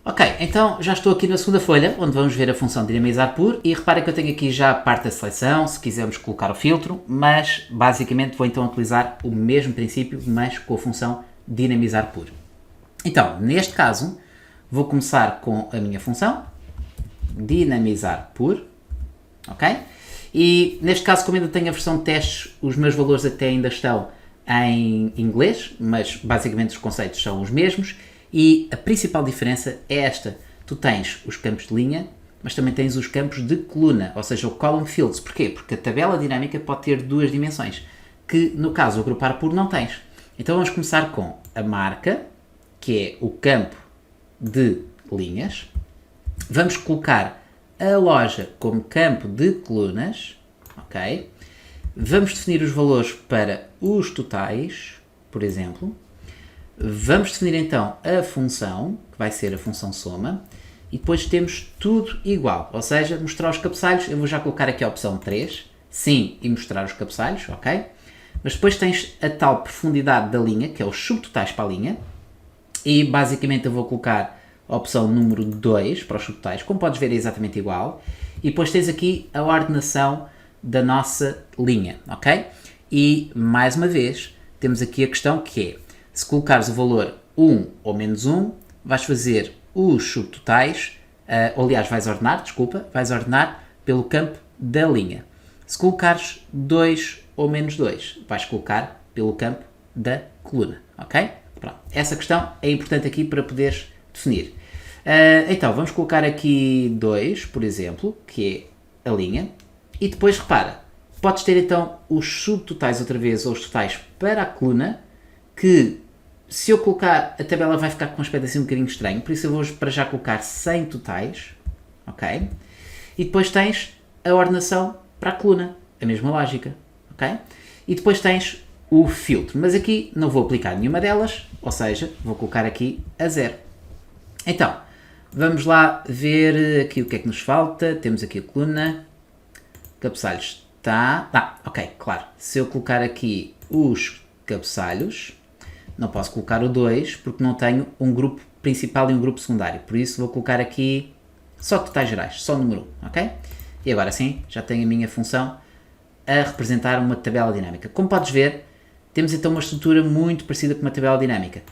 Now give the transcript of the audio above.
Ok, então já estou aqui na segunda folha, onde vamos ver a função dinamizar por, e reparem que eu tenho aqui já a parte da seleção, se quisermos colocar o filtro, mas basicamente vou então utilizar o mesmo princípio, mas com a função dinamizar por. Então, neste caso, vou começar com a minha função, dinamizar por, ok? E neste caso, como ainda tenho a versão de testes, os meus valores até ainda estão em inglês, mas basicamente os conceitos são os mesmos. E a principal diferença é esta: tu tens os campos de linha, mas também tens os campos de coluna, ou seja, o column fields. Porquê? Porque a tabela dinâmica pode ter duas dimensões, que no caso o agrupar por não tens. Então vamos começar com a marca, que é o campo de linhas. Vamos colocar a loja como campo de colunas, ok? Vamos definir os valores para os totais, por exemplo. Vamos definir então a função, que vai ser a função soma, e depois temos tudo igual, ou seja, mostrar os cabeçalhos. Eu vou já colocar aqui a opção 3, sim, e mostrar os cabeçalhos, ok? Mas depois tens a tal profundidade da linha, que é os subtotais para a linha, e basicamente eu vou colocar a opção número 2 para os subtotais, como podes ver é exatamente igual, e depois tens aqui a ordenação da nossa linha, ok? E mais uma vez temos aqui a questão que é: se colocares o valor 1 ou menos 1, vais fazer os subtotais, aliás, vais ordenar pelo campo da linha. Se colocares 2 ou menos 2, vais colocar pelo campo da coluna, ok? Pronto. Essa questão é importante aqui para poderes definir. Então, vamos colocar aqui 2, por exemplo, que é a linha, e depois repara, podes ter então os subtotais outra vez, ou os totais para a coluna, que se eu colocar, a tabela vai ficar com um aspecto assim um bocadinho estranho, por isso eu vou para já colocar 100 totais, ok? E depois tens a ordenação para a coluna, a mesma lógica, ok? E depois tens o filtro, mas aqui não vou aplicar nenhuma delas, ou seja, vou colocar aqui a 0. Então, vamos lá ver aqui o que é que nos falta. Temos aqui a coluna, cabeçalhos está, ok, claro, se eu colocar aqui os cabeçalhos, não posso colocar o 2 porque não tenho um grupo principal e um grupo secundário. Por isso vou colocar aqui só totais gerais, só número 1, ok? E agora sim, já tenho a minha função a representar uma tabela dinâmica. Como podes ver, temos então uma estrutura muito parecida com uma tabela dinâmica.